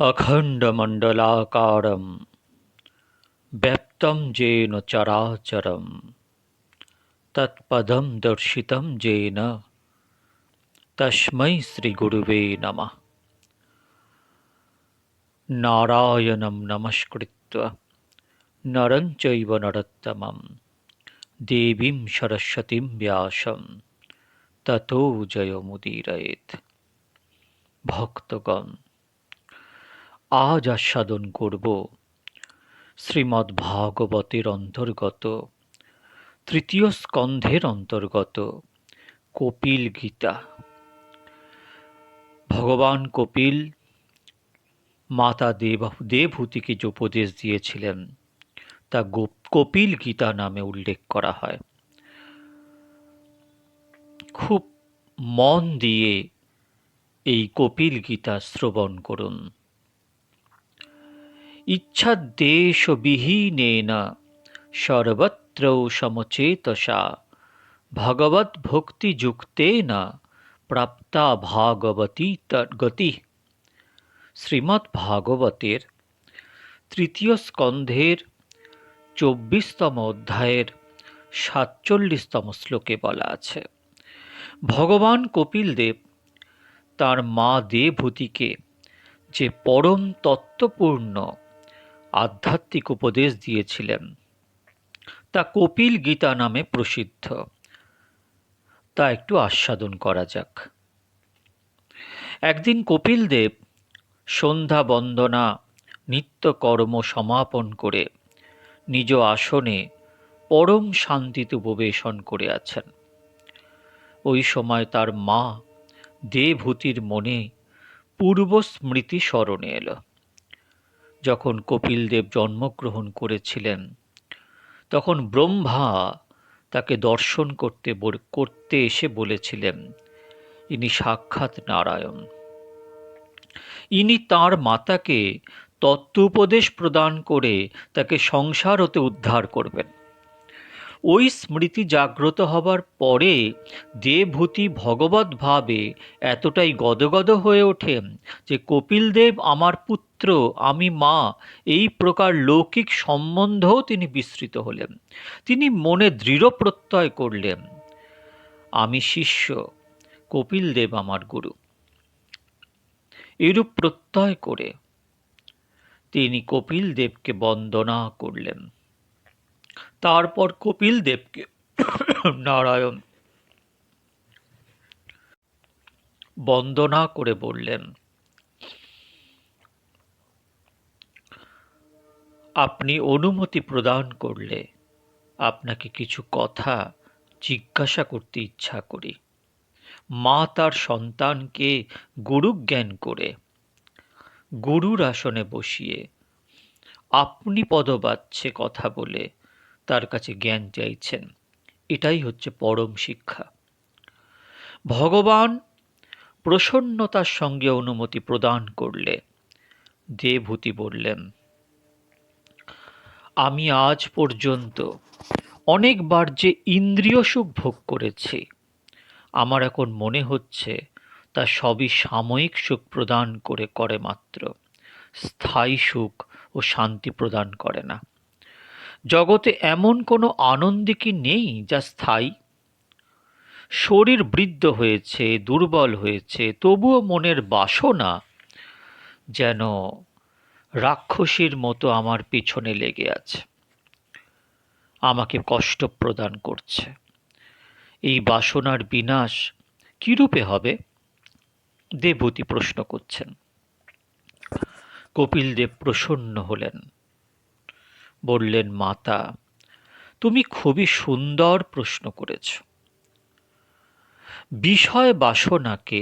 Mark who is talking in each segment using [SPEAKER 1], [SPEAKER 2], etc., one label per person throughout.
[SPEAKER 1] अखण्डमण्डलाकारं व्याप्तं येन चराचरं तत्पदं दर्शितं येन तस्मै श्रीगुरुवे नमः। नारायणं नमस्कृत्य नरं चैव नरोत्तमं देवीं सरस्वतीं व्यासं ततो जयमुदीरयेत्। ভক্তগণ, আজ আস্বাদন করব শ্রীমদ্ ভাগবতের অন্তর্গত তৃতীয় স্কন্ধের অন্তর্গত কপিল গীতা। ভগবান কপিল মাতা দেবহূতিকে যে উপদেশ দিয়েছিলেন তা কপিল গীতা নামে উল্লেখ করা হয়। খুব মন দিয়ে এই কপিল গীতা শ্রবণ করুন। ইচ্ছাদ্বেষবিহীনেন সর্বত্র সমচেতসা ভগবদ্ভক্তিযুক্তেন প্রাপ্তা ভাগবতী গতি। শ্রীমদ্ ভাগবতের তৃতীয় স্কন্ধের ২৪তম অধ্যায়ের ৪৭তম শ্লোকে বলা আছে, ভগবান কপিলদেব তাঁর মা দেবহূতিকে যে পরম তত্ত্বপূর্ণ আধ্যাত্মিক উপদেশ দিয়েছিলেন তা কপিল গীতা নামে প্রসিদ্ধ। তা একটু আস্বাদন করা যাক। একদিন কপিলদেব সন্ধ্যা বন্দনা নিত্যকর্ম সমাপন করে নিজ আসনে পরম শান্তিতে উপবেশন করে আছেন। ওই সময় তার মা দেবহূতির মনে পূর্ব স্মৃতি স্মরণে এলো। যখন কপিলদেব জন্মগ্রহণ করেছিলেন তখন ব্রহ্মা তাকে দর্শন করতে এসে বলেছিলেন, ইনি সাক্ষাৎ নারায়ণ। ইনি তাঁর মাতাকে তত্ত্বোপদেশ প্রদান করে তাকে সংসার হতে উদ্ধার করবেন। ওই স্মৃতি জাগ্রত হবার পরে দেবহূতি ভগবত ভাবে এতটাই গদগদ হয়ে ওঠেন যে কপিলদেব আমার পুত্র, আমি মা, এই প্রকার লৌকিক সম্বন্ধও তিনি বিস্মৃত হলেন। তিনি মনে দৃঢ় প্রত্যয় করলেন, আমি শিষ্য, কপিলদেব আমার গুরু। এরূপ প্রত্যয় করে তিনি কপিলদেবকে বন্দনা করলেন। তারপর কপিলদেবকে নারায়ণ বন্দনা করে বললেন, আপনি অনুমতি প্রদান করলে আপনাকে কিছু কথা জিজ্ঞাসা করতে ইচ্ছা করি। মা তার সন্তানকে গুরুজ্ঞান করে গুরুর আসনে বসিয়ে আপনি পদবাচ্যে কথা বলে তার কাছে জ্ঞান চাইছেন। এটাই হচ্ছে পরম শিক্ষা। ভগবান প্রসন্নতার সঙ্গে অনুমতি প্রদান করলে দেবহূতি বললেন, আমি আজ পর্যন্ত অনেকবার যে ইন্দ্রিয় সুখ ভোগ করেছি, আমার এখন মনে হচ্ছে তা সবই সাময়িক সুখ প্রদান করে মাত্র, স্থায়ী সুখ ও শান্তি প্রদান করে না। জগতে এমন কোনো আনন্দ কি নেই যা স্থায়ী? শরীর বৃদ্ধ হয়েছে, দুর্বল হয়েছে, তবুও মনের বাসনা যেন রাক্ষসীর মতো আমার পিছনে লেগে আছে, আমাকে কষ্ট প্রদান করছে। এই বাসনার বিনাশ কিরূপে হবে? দেবহূতি প্রশ্ন করছেন। কপিলদেব প্রসন্ন হলেন, বললেন, মাতা, তুমি খুবই সুন্দর প্রশ্ন করেছ। বিষয় বাসনাকে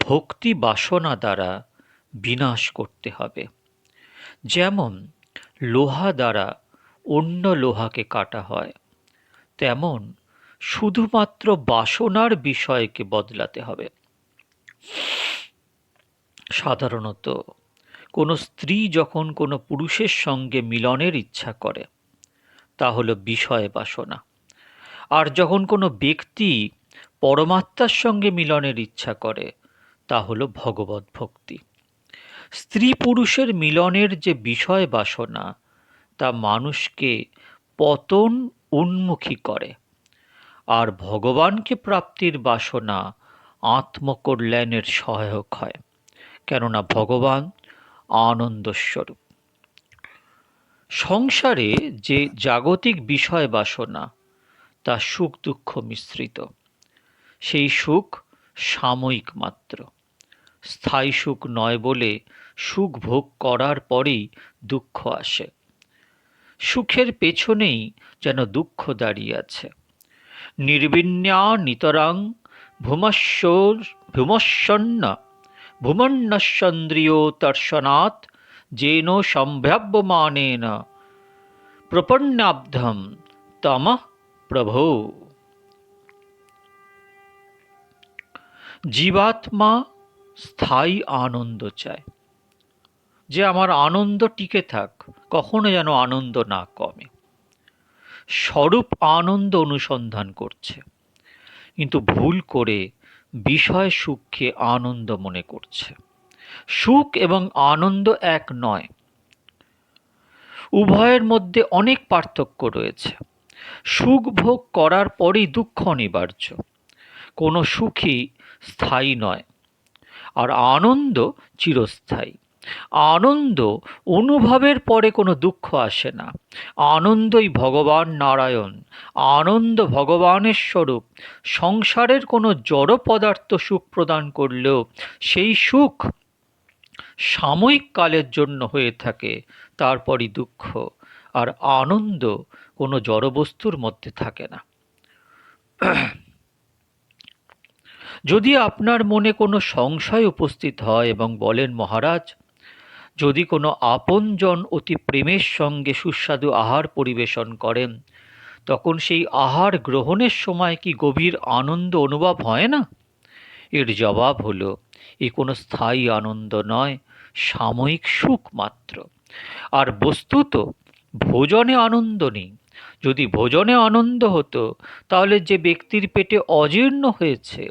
[SPEAKER 1] ভক্তি বাসনা দ্বারা বিনাশ করতে হবে। যেমন লোহা দ্বারা অন্য লোহাকে কাটা হয়, তেমন শুধুমাত্র বাসনার বিষয়কে বদলাতে হবে। সাধারণত কোনো স্ত্রী যখন কোনো পুরুষের সঙ্গে মিলনের ইচ্ছা করে তা হলো বিষয় বাসনা, আর যখন কোনো ব্যক্তি পরমাত্মার সঙ্গে মিলনের ইচ্ছা করে তা হলো ভগবৎ ভক্তি। স্ত্রী পুরুষের মিলনের যে বিষয় বাসনা, তা মানুষকে পতন উন্মুখী করে, আর ভগবানকে প্রাপ্তির বাসনা আত্মকল্যাণের সহায়ক হয়, কেননা ভগবান আনন্দস্বরূপ। সংসারে যে জাগতিক বিষয় বাসনা, তা সুখ দুঃখ মিশ্রিত। সেই সুখ সাময়িক মাত্র, স্থায়ী সুখ নয় বলে সুখ ভোগ করার পরেই দুঃখ আসে। সুখের পেছনেই যেন দুঃখ দাঁড়িয়ে আছে। নির্বিণ্যা নিতরাং ভূমস্যন্ন ভূমন্নশ্চন্দ্রিয় দর্শনাৎ যেন সম্ভাব্যমানেন প্রপন্নাব্ধম তমঃ প্রভো। জীবাত্মা স্থায়ী আনন্দ চায়, যে আমার আনন্দ টিকে থাক, কখনো যেন আনন্দ না কমে। স্বরূপ আনন্দ অনুসন্ধান করছে, কিন্তু ভুল করে বিষয় সুখকে আনন্দ মনে করছে। সুখ এবং আনন্দ এক নয়, উভয়ের মধ্যে অনেক পার্থক্য রয়েছে। সুখ ভোগ করার পরেই দুঃখ অনিবার্য। কোনো সুখই স্থায়ী নয়, আর আনন্দ চিরস্থায়ী। আনন্দ অনুভবের পরে কোনো দুঃখ আসে না। আনন্দই ভগবান নারায়ণ, আনন্দ ভগবানের স্বরূপ। সংসারের কোনো জড় পদার্থ সুখ প্রদান করলেও সেই সুখ সাময়িক কালের জন্য হয়ে থাকে, তারপরই দুঃখ। আর আনন্দ কোনো জড়বস্তুর মধ্যে থাকে না। যদি আপনার মনে কোনো সংশয় উপস্থিত হয় এবং বলেন, মহারাজ, যদি কোনো আপনজন অতি প্রেমের সঙ্গে সুস্বাদু আহার পরিবেশন করেন, তখন সেই আহার গ্রহণের সময় কি গভীর আনন্দ অনুভব হয় না? এর জবাব হলো, এ কোনো স্থায়ী আনন্দ নয়, সাময়িক সুখ মাত্র। আর বস্তুত ভোজনে আনন্দ নেই। যদি ভোজনে আনন্দ হতো, তাহলে যে ব্যক্তির পেটে অজীর্ণ হয়েছে,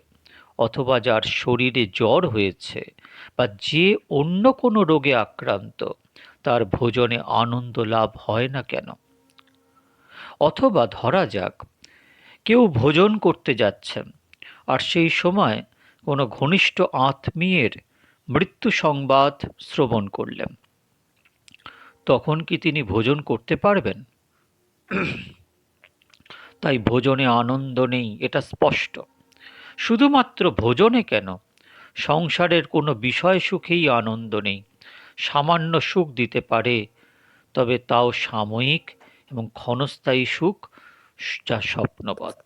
[SPEAKER 1] অথবা যার শরীরে জ্বর হয়েছে, বা যে অন্য কোনো রোগে আক্রান্ত, তার ভোজনে আনন্দ লাভ হয় না কেন? অথবা ধরা যাক, কেউ ভোজন করতে যাচ্ছেন, আর সেই সময় কোনো ঘনিষ্ঠ আত্মীয়ের মৃত্যু সংবাদ শ্রবণ করলেন, তখন কি তিনি ভোজন করতে পারবেন? তাই ভোজনে আনন্দ নেই, এটা স্পষ্ট। শুধুমাত্র ভোজনে কেন, সংসারের কোনো বিষয় সুখেই আনন্দ নেই। সামান্য সুখ দিতে পারে, তবে তাও সাময়িক এবং ক্ষণস্থায়ী সুখ, যা স্বপ্নবৎ।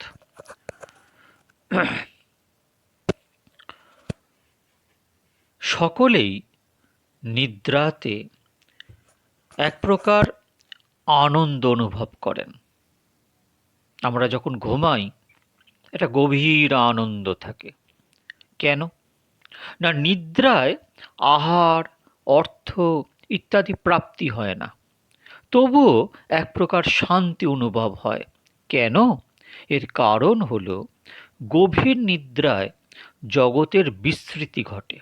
[SPEAKER 1] সকলেই নিদ্রাতে এক প্রকার আনন্দ অনুভব করেন। আমরা যখন ঘুমাই, এটা গভীর আনন্দ থাকে। কেন না, নিদ্রায় আহার, অর্থ ইত্যাদি প্রাপ্তি হয় না, তবুও এক প্রকার শান্তি অনুভব হয়। কেন? এর কারণ হলো, গভীর নিদ্রায় জগতের বিস্মৃতি ঘটে।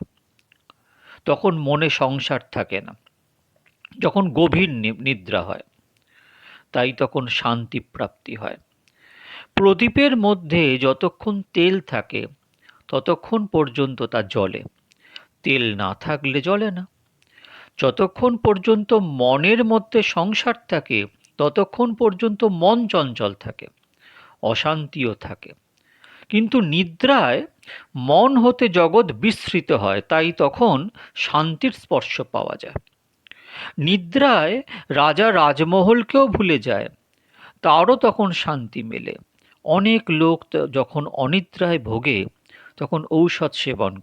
[SPEAKER 1] তখন মনে সংসার থাকে না, যখন গভীর নিদ্রা হয়, তাই তখন শান্তি প্রাপ্তি হয়। প্রদীপের মধ্যে যতক্ষণ তেল থাকে, ততক্ষণ পর্যন্ত তা জ্বলে। তেল না থাকলে জ্বলে না। যতক্ষণ পর্যন্ত মনের মধ্যে সংসার থাকে, ততক্ষণ পর্যন্ত মন চঞ্চল থাকে, অশান্তিও থাকে। কিন্তু নিদ্রায় মন হতে জগৎ বিস্মৃত হয়, তাই তখন শান্তির স্পর্শ পাওয়া যায়। নিদ্রায় রাজা রাজমহলকেও ভুলে যায়, তারও তখন শান্তি মেলে। অনেক লোক যখন অনিদ্রায় ভোগে, তখন ঔষধ সেবন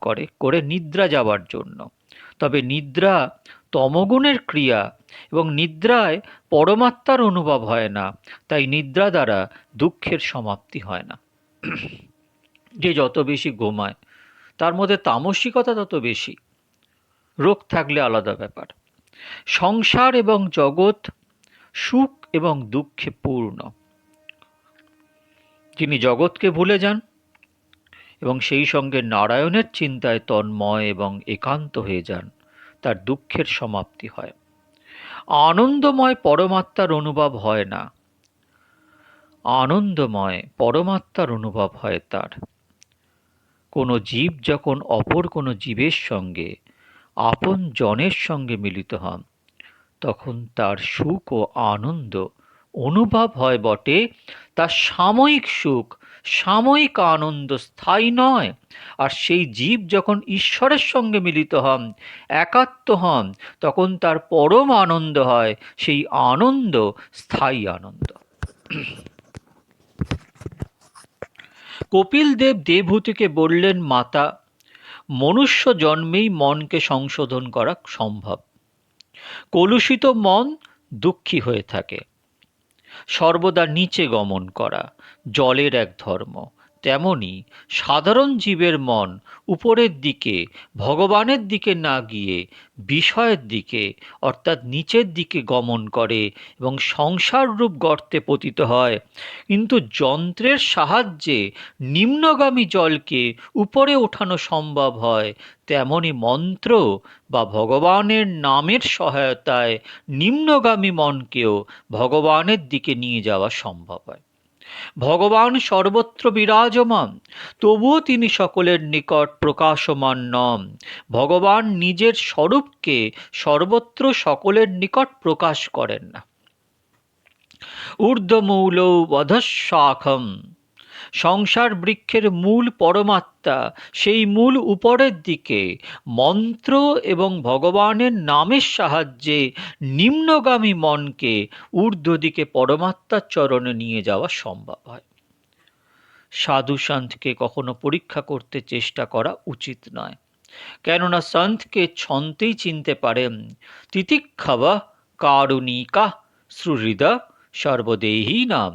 [SPEAKER 1] করে নিদ্রা যাওয়ার জন্য। তবে নিদ্রা তমগুণের ক্রিয়া, এবং নিদ্রায় পরমাত্মার অনুভব হয় না, তাই নিদ্রা দ্বারা দুঃখের সমাপ্তি হয় না। যে যত বেশি ঘুমায়, তার মধ্যে তামসিকতা তত বেশি। রোগ থাকলে আলাদা ব্যাপার। সংসার এবং জগৎ সুখ এবং দুঃখে পূর্ণ। যিনি জগৎকে ভুলে যান এবং সেই সঙ্গে নারায়ণের চিন্তায় তন্ময় এবং একান্ত হয়ে যান, তার দুঃখের সমাপ্তি হয়। আনন্দময় পরমাত্মার অনুভব হয় না, আনন্দময় পরমাত্মার অনুভব হয় তার। কোনো জীব যখন অপর কোনো জীবের সঙ্গে, আপন জনের সঙ্গে মিলিত হন, তখন তার সুখ ও আনন্দ অনুভব হয় বটে, তার সাময়িক সুখ, সাময়িক আনন্দ স্থায়ী নয়। আর সেই জীব যখন ঈশ্বরের সঙ্গে মিলিত হন, একাত্ম হন, তখন তার পরম আনন্দ হয়, সেই আনন্দ স্থায়ী আনন্দ। কপিল দেব দেবহূতিকে বললেন, মাতা, মনুষ্য জন্মেই মনকে সংশোধন করা সম্ভব। কলুষিত মন দুঃখী হয়ে থাকে। সর্বদা নিচে গমন করা জলের এক ধর্ম। তেমনি সাধারণ জীবের মন উপরের দিকে, ভগবানের দিকে না গিয়ে বিষয়ের দিকে অর্থাৎ নিচের দিকে গমন করে এবং সংসাররূপ গর্তে পতিত হয়। কিন্তু যন্ত্রের সাহায্যে নিম্নগামী জলকে উপরে ওঠানো সম্ভব হয়, তেমনি মন্ত্র বা ভগবানের নামের সহায়তায় নিম্নগামী মনকেও ভগবানের দিকে নিয়ে যাওয়া সম্ভব হয়। ভগবান সর্বত্র বিরাজমান, তবুও তিনি সকলের নিকট প্রকাশমান নন। ভগবান নিজের স্বরূপকে সর্বত্র সকলের নিকট প্রকাশ করেন না। ঊর্ধ্বমূলৌ অধঃশাখম, সংসার বৃক্ষের মূল পরমাত্মা, সেই মূল উপরের দিকে মন্ত্র এবং ভগবানের নামের সাহায্যে নিম্নগামী মনকে ঊর্ধ্ব দিকে পরমাত্মার চরণে নিয়ে যাওয়া সম্ভব হয়। সাধু সন্তকে কখনো পরীক্ষা করতে চেষ্টা করা উচিত নয়, কেননা সন্তকে ছন্তেই চিনতে পারেন। তিতিক্ষবা কারুণিকা সুহৃদা সর্বদেহী নাম,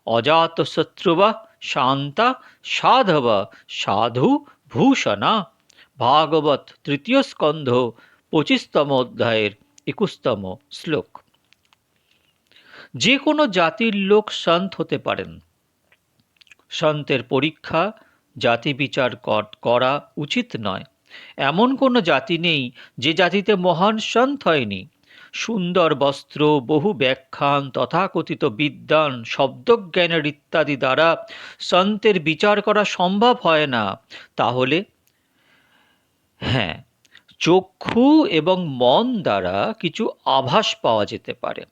[SPEAKER 1] অজাত শত্রুবা শান্তা সাধবা সাধু ভূষণা। ভাগবত তৃতীয় স্কন্ধ 25তম অধ্যায়ের 21তম শ্লোক। যে কোনো জাতির লোক সন্ত হতে পারেন। সন্তের পরীক্ষা জাতি বিচার করা উচিত নয়। এমন কোনো জাতি নেই যে জাতিতে মহান সন্ত হয়নি। সুন্দর বস্ত্র, বহু ব্যাখ্যান, তথাকথিত বিদ্বান, শব্দজ্ঞানের ইত্যাদি দ্বারা সন্তের বিচার করা সম্ভব হয় না। তাহলে হ্যাঁ, চক্ষু এবং মন দ্বারা কিছু আভাস পাওয়া যেতে পারে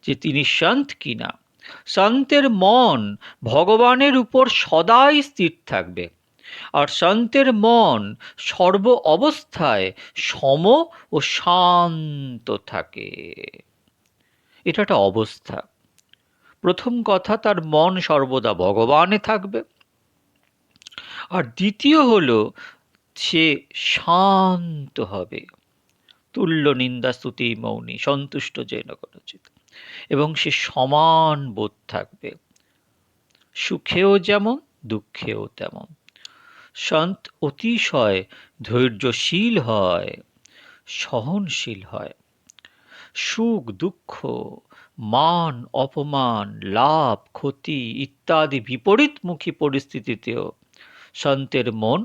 [SPEAKER 1] যে তিনি সন্ত কিনা। সন্তের মন ভগবানের উপর সদাই স্থির থাকবে, আর সন্তের মন সর্ব অবস্থায় সম ও শান্ত থাকে। এটা একটা অবস্থা। প্রথম কথা, তার মন সর্বদা ভগবানে থাকবে। আর দ্বিতীয় হলো, সে শান্ত হবে। তুল্য নিন্দা স্তুতি মৌনী সন্তুষ্ট যেন কনচিৎ। এবং সে সমান বোধ থাকবে, সুখেও যেমন দুঃখেও তেমন। সন্ত অতিশয় ধৈর্যশীল হয়, সহনশীল হয়। সুখ দুঃখ, মান অপমান, লাভ ক্ষতি ইত্যাদি বিপরীতমুখী পরিস্থিতিতেও সন্তের মন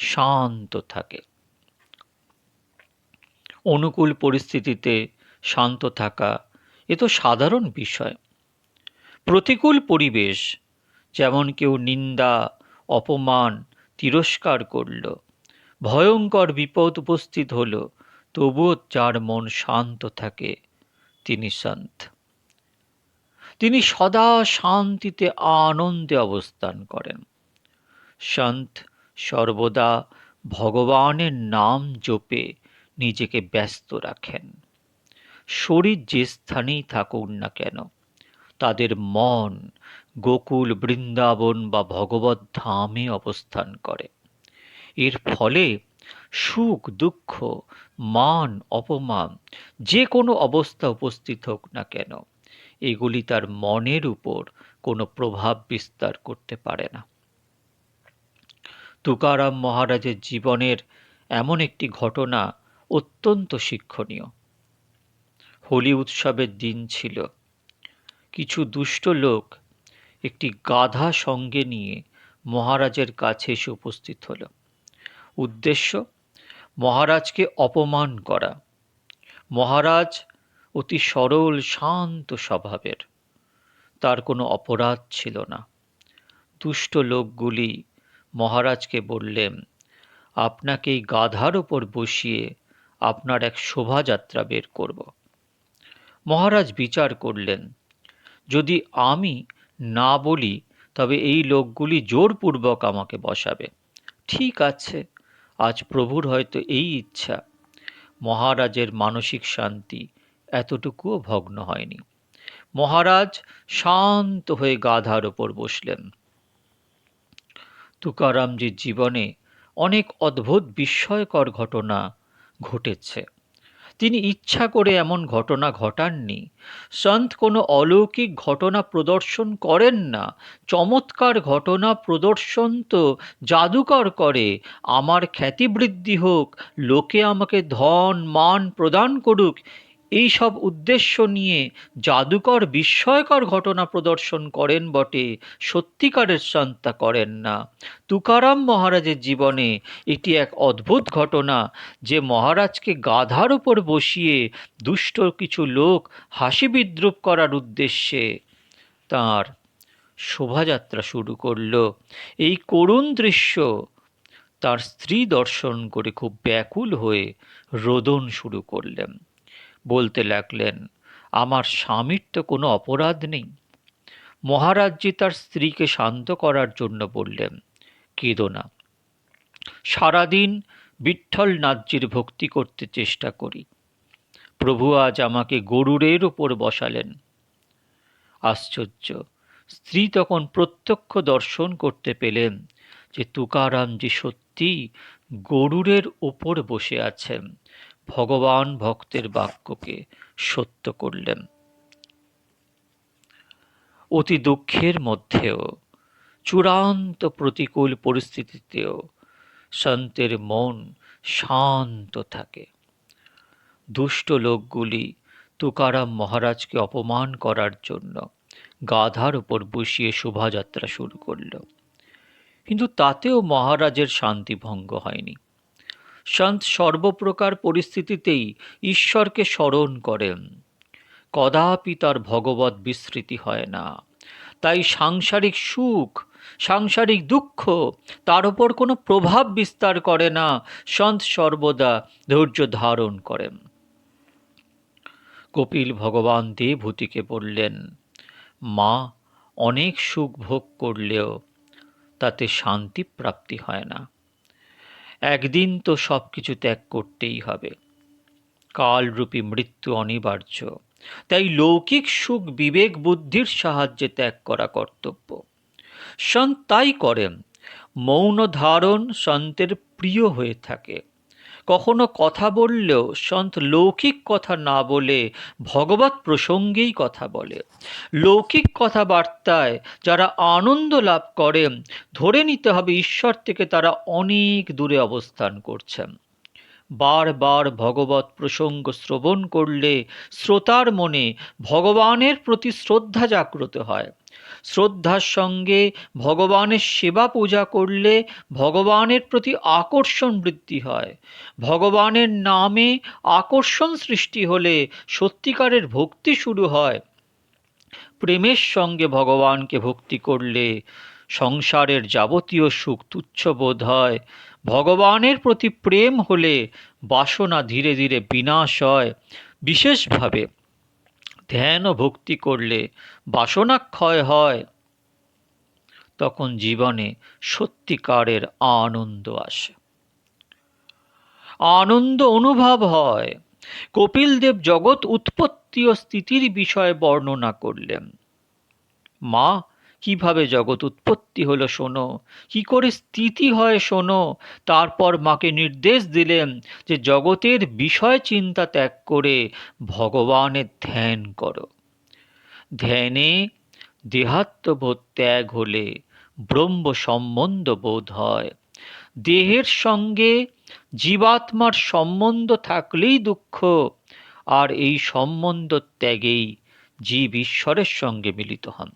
[SPEAKER 1] শান্ত থাকে। অনুকূল পরিস্থিতিতে শান্ত থাকা এ তো সাধারণ বিষয়। প্রতিকূল পরিবেশ, যেমন কেউ নিন্দা, অপমান, তিরস্কার করল, ভয়ঙ্কর বিপদ উপস্থিত হলো, তবুও যার মন শান্ত থাকে তিনি সন্ত। তিনি সদা শান্তিতে আনন্দে অবস্থান করেন। সন্ত সর্বদা ভগবানের নাম জপে নিজেকে ব্যস্ত রাখেন। শরীর যে স্থানেই থাকুক না কেন, তাদের মন গোকুল, বৃন্দাবন বা ভগবত ধামে অবস্থান করে। এর ফলে সুখ দুঃখ, মান অপমান, যে কোনো অবস্থা উপস্থিত হোক না কেন, এগুলি তার মনের উপর কোনো প্রভাব বিস্তার করতে পারে না। তুকারাম মহারাজের জীবনের এমন একটি ঘটনা অত্যন্ত শিক্ষণীয়। হোলি উৎসবের দিন ছিল। কিছু দুষ্ট লোক একটি গাধা সঙ্গে নিয়ে মহারাজের কাছে এসে উপস্থিত হল। উদ্দেশ্য, মহারাজকে অপমান করা। মহারাজ অতি সরল শান্ত স্বভাবের, তার কোনো অপরাধ ছিল না। দুষ্ট লোকগুলি মহারাজকে বললেন, আপনাকে এই গাধার ওপর বসিয়ে আপনার এক শোভাযাত্রা বের করব। মহারাজ বিচার করলেন, যদি আমি না বলি তবে এই লোকগুলি জোরপূর্বক আমাকে বসাবে। ঠিক আছে, আজ প্রভুর হয়তো এই ইচ্ছা। মহারাজের মানসিক শান্তি এতটুকুও ভগ্ন হয়নি। মহারাজ শান্ত হয়ে গাধার ওপর বসলেন। তুকারামজির জীবনে অনেক অদ্ভুত বিস্ময়কর ঘটনা ঘটেছে। তিনি ইচ্ছা করে এমন ঘটনা ঘটাননি। সন্ত কোনো অলৌকিক ঘটনা প্রদর্শন করেন না। চমৎকার ঘটনা প্রদর্শন তো জাদুকর করে। আমার খ্যাতিবৃদ্ধি হোক, লোকে আমাকে ধন মান প্রদান করুক, এই সব উদ্দেশ্য নিয়ে জাদুকর বিস্ময়কর ঘটনা প্রদর্শন করেন বটে, সত্যিকারের সন্ত তা করেন না। তুকারাম মহারাজের জীবনে এটি এক অদ্ভুত ঘটনা যে মহারাজকে গাধার উপর বসিয়ে দুষ্ট কিছু লোক হাসি বিদ্রুপ করার উদ্দেশ্যে তাঁর শোভাযাত্রা শুরু করল। এই করুণ দৃশ্য তার স্ত্রী দর্শন করে খুব ব্যাকুল হয়ে রোদন শুরু করলেন। বলতে লাগলেন, আমার স্বামীর তো কোনো অপরাধ নেই। মহারাজজি তার স্ত্রীকে শান্ত করার জন্য বললেন, কেঁদো না, সারাদিন বিঠ্ঠলনাথজির ভক্তি করতে চেষ্টা করি। প্রভু আজ আমাকে গরুরের ওপর বসালেন। আশ্চর্য! স্ত্রী তখন প্রত্যক্ষ দর্শন করতে পেলেন যে তুকারামজি সত্যি গরুরের ওপর বসে আছেন। ভগবান ভক্তের বাক্যকে সত্য করলেন। অতি দুঃখের মধ্যেও, চূড়ান্ত প্রতিকূল পরিস্থিতিতেও সন্তের মন শান্ত থাকে। দুষ্ট লোকগুলি তুকারাম মহারাজকে অপমান করার জন্য গাধার উপর বসিয়ে শোভাযাত্রা শুরু করল, কিন্তু তাতেও মহারাজের শান্তি ভঙ্গ হয়নি। সন্ত সর্বপ্রকার পরিস্থিতিতেই ঈশ্বরকে স্মরণ করেন, কদাপি তার ভগবৎ বিস্মৃতি হয় না। তাই সাংসারিক সুখ, সাংসারিক দুঃখ তার উপর কোনো প্রভাব বিস্তার করে না। সন্ত সর্বদা ধৈর্য ধারণ করেন। কপিল ভগবান দেবহূতিকে বললেন, মা, অনেক সুখ ভোগ করলেও তাতে শান্তি প্রাপ্তি হয় না। একদিন তো সব কিছু ত্যাগ করতেই হবে। কালরূপী মৃত্যু অনিবার্য। তাই লৌকিক সুখ বিবেক বুদ্ধির সাহায্যে ত্যাগ করা কর্তব্য। সন্ত তাই করেন। মৌন ধারণ সন্তের প্রিয় হয়ে থাকে। কখনো কথা বললেও সন্ত লৌকিক কথা না বলে ভগবৎ প্রসঙ্গেই কথা বলে। লৌকিক কথাবার্তায় যারা আনন্দ লাভ করেন, ধরে নিতে হবে ঈশ্বর থেকে তারা অনেক দূরে অবস্থান করছেন। বারবার ভগবৎ প্রসঙ্গ শ্রবণ করলে শ্রোতার মনে ভগবানের প্রতি শ্রদ্ধা জাগ্রত হয়। শ্রদ্ধার সঙ্গে ভগবানের সেবা পূজা করলে ভগবানের প্রতি আকর্ষণ বৃদ্ধি হয়। ভগবানের নামে আকর্ষণ সৃষ্টি হলে সত্যিকারের ভক্তি শুরু হয়। প্রেমের সঙ্গে ভগবানকে ভক্তি করলে সংসারের যাবতীয় সুখ তুচ্ছ বোধ হয়। ভগবানের প্রতি প্রেম হলে বাসনা ধীরে ধীরে বিনাশ হয়। বিশেষভাবে ধ্যান ও ভক্তি করলে বাসনা ক্ষয় হয়। তখন জীবনে সত্যিকারের আনন্দ আসে, আনন্দ অনুভব হয়। কপিল দেব জগৎ উৎপত্তি ও স্থিতির বিষয়ে বর্ণনা করলেন। মা, কিভাবে জগৎ উৎপত্তি হলো শোনো, কি করে স্থিতি হয় শোনো। তারপর মাকে নির্দেশ দিলেন যে জগতের বিষয় চিন্তা ত্যাগ করে ভগবানের ধ্যান করো। ধ্যানে দেহাত্মবোধ ত্যাগ হলে ব্রহ্ম সম্বন্ধ বোধ হয়। দেহের সঙ্গে জীবাত্মার সম্বন্ধ থাকলেই দুঃখ, আর এই সম্বন্ধ ত্যাগেই জীব ঈশ্বরের সঙ্গে মিলিত হন।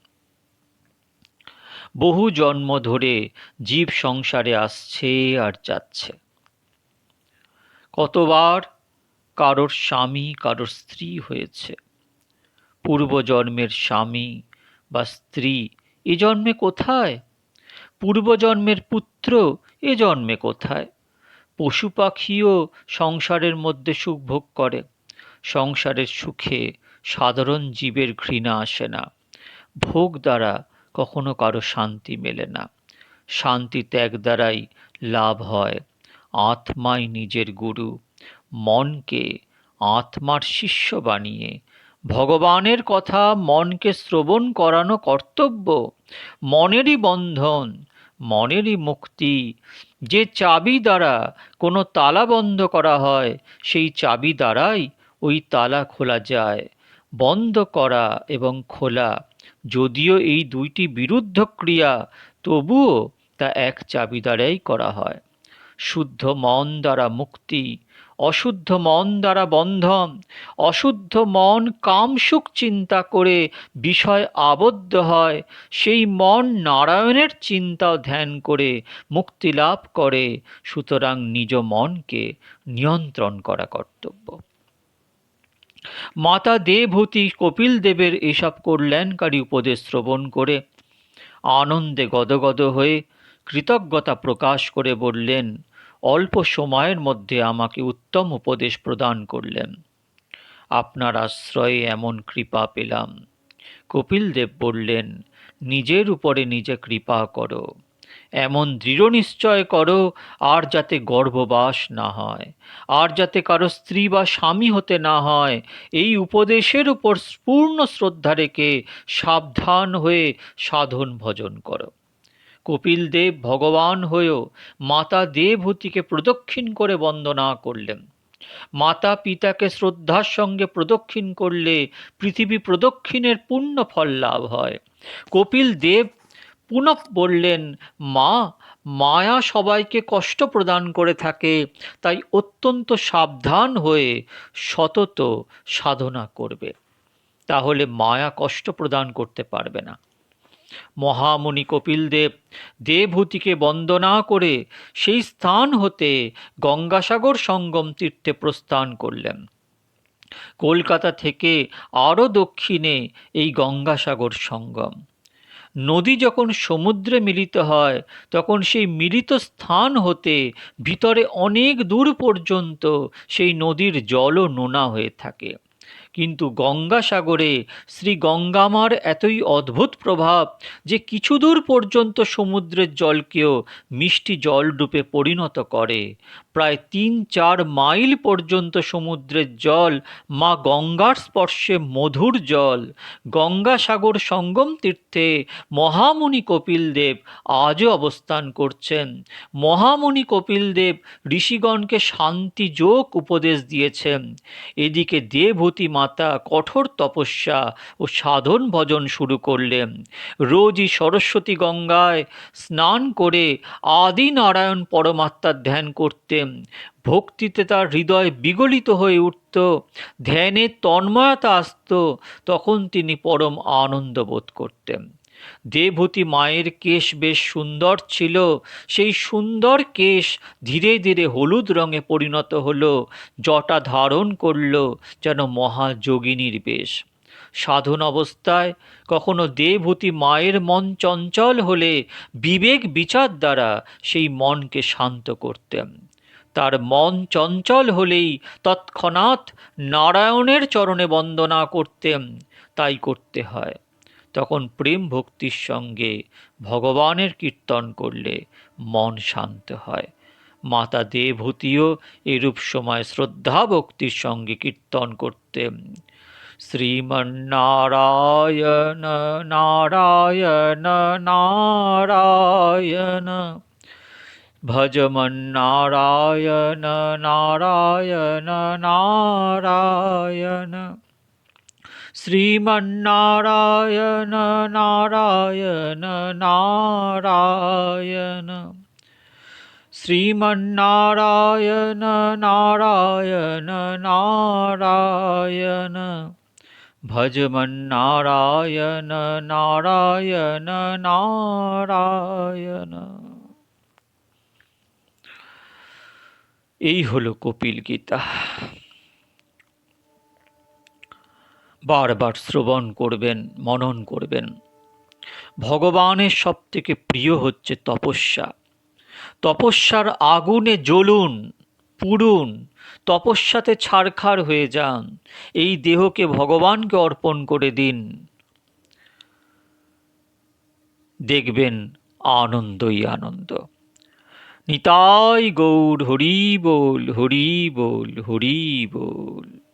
[SPEAKER 1] বহু জন্ম ধরে জীব সংসারে আসছে আর যাচ্ছে। কতবার কারোর স্বামী কারোর স্ত্রী হয়েছে। পূর্বজন্মের স্বামী বা স্ত্রী এ জন্মে কোথায়? পূর্বজন্মের পুত্র এ জন্মে কোথায়? পশু পাখিও সংসারের মধ্যে সুখ ভোগ করে। সংসারের সুখে সাধারণ জীবের ঘৃণা আসে না। ভোগ দ্বারা কখনো কারো শান্তি মেলে না। শান্তি ত্যাগ দ্বারাই লাভ হয়। আত্মাই নিজের গুরু। মনকে আত্মার শিষ্য বানিয়ে ভগবানের কথা মনকে শ্রবণ করানো কর্তব্য। মনেরই বন্ধন, মনেরই মুক্তি। যে চাবি দ্বারা কোনো তালা বন্ধ করা হয়, সেই চাবি দ্বারাই ওই তালা খোলা যায়। বন্ধ করা এবং খোলা যদিও এই দুইটি বিরুদ্ধ ক্রিয়া, তবুও তা এক চাবি দ্বারাই করা হয়। শুদ্ধ মন দ্বারা মুক্তি, অশুদ্ধ মন দ্বারা বন্ধন। অশুদ্ধ মন কামসুখ চিন্তা করে বিষয় আবদ্ধ হয়, সেই মন নারায়ণের চিন্তা ও ধ্যান করে মুক্তি লাভ করে। সুতরাং নিজ মনকে নিয়ন্ত্রণ করা কর্তব্য। মাতা দেবহূতি কপিল দেবের এসব কল্যাণকারী উপদেশ শ্রবণ করে আনন্দে গদগদ হয়ে কৃতজ্ঞতা প্রকাশ করে বললেন, অল্প সময়ের মধ্যে আমাকে উত্তম উপদেশ প্রদান করলেন। আপনার আশ্রয়ে এমন কৃপা পেলাম। কপিলদেব বললেন, নিজের উপরে নিজে কৃপা করো, এমন দৃঢ় নিশ্চয় করো আর যাতে গর্ভবাস না হয়, আর যাতে কারো স্ত্রী বা স্বামী হতে না হয়। এই উপদেশের উপর পূর্ণ শ্রদ্ধা রেখে সাবধান হয়ে সাধন ভজন করো। কপিলদেব ভগবান হয়েও মাতা দেবহূতিকে প্রদক্ষিণ করে বন্দনা করলেন। মাতা পিতাকে শ্রদ্ধার সঙ্গে প্রদক্ষিণ করলে পৃথিবী প্রদক্ষিণের পূর্ণ ফল লাভ হয়। কপিল দেব পুনঃ বললেন, মা, মায়া সবাইকে কষ্ট প্রদান করে থাকে, তাই অত্যন্ত সাবধান হয়ে সতত সাধনা করবে, তাহলে মায়া কষ্ট প্রদান করতে পারবে না। মহামুনি কপিলদেব দেবহূতিকে বন্দনা করে সেই স্থান হতে গঙ্গাসাগর সঙ্গম তীর্থে প্রস্থান করলেন। কলকাতা থেকে আরও দক্ষিণে এই গঙ্গাসাগর সঙ্গম। নদী যখন সমুদ্রে মিলিত হয়, তখন সেই মিলিত স্থান হতে ভিতরে অনেক দূর পর্যন্ত সেই নদীর জলও নোনা হয়ে থাকে। কিন্তু গঙ্গাসাগরে শ্রী গঙ্গামার এতই অদ্ভুত প্রভাব যে কিছু দূর পর্যন্ত সমুদ্রের জলকেও মিষ্টি জলরূপে পরিণত করে। প্রায় ৩-৪ মাইল পর্যন্ত সমুদ্রের জল মা গঙ্গার স্পর্শে মধুর জল। গঙ্গাসাগর সঙ্গম তীর্থে মহামুনি কপিলদেব আজও অবস্থান করছেন। মহামুনি কপিলদেব ঋষিগণকে শান্তি যোগ উপদেশ দিয়েছেন। এদিকে দেবহূতি মাতা কঠোর তপস্যা ও সাধন ভজন শুরু করলেন। রোজই সরস্বতী গঙ্গায় স্নান করে আদি নারায়ণ পরমাত্মার ধ্যান করতেন। ভক্তিতে তার হৃদয় বিগলিত হয়ে উঠত, ধ্যানে তন্ময়তা আসত, তখন তিনি পরম আনন্দ বোধ করতেন। দেবহূতি মায়ের কেশ বেশ সুন্দর ছিল, সেই সুন্দর কেশ ধীরে ধীরে হলুদ রঙে পরিণত হলো, জটা ধারণ করল যেন মহাযোগিনীর বেশ। সাধন অবস্থায় কখনো দেবহূতি মায়ের মন চঞ্চল হলে বিবেক বিচার দ্বারা সেই মনকে শান্ত করতেন। তার মন চঞ্চল হলেই তৎক্ষণাৎ নারায়ণের চরণে বন্দনা করতেন। তাই করতে হয়। তখন প্রেম ভক্তির সঙ্গে ভগবানের কীর্তন করলে মন শান্ত হয়। মাতা দেবহূতিও এরূপ সময় শ্রদ্ধা ভক্তির সঙ্গে কীর্তন করতেন। শ্রীমন্নারায়ণ নারায়ণ নারায়ণ, ভজমন্নারায়ণ নারায়ণ নারায়ণ, শ্রীমন্নারায়ণ নারায়ণ নারায়ণ, শ্রীমন্নারায়ণ নারায়ণ নারায়ণ, ভজমন্নারায়ণ নারায়ণ নারায়ণ। এই হলো কপিল গীতা। বারবার শ্রবণ করবেন, মনন করবেন। ভগবানের সবথেকে প্রিয় হচ্ছে তপস্যা। তপস্যার আগুনে জ্বলুন, পুড়ুন, তপস্যাতে ছারখার হয়ে যান। এই দেহকে ভগবানকে অর্পণ করে দিন, দেখবেন আনন্দই আনন্দ। নিতাই গৌর হরি বল, হরি বল, হরি বল।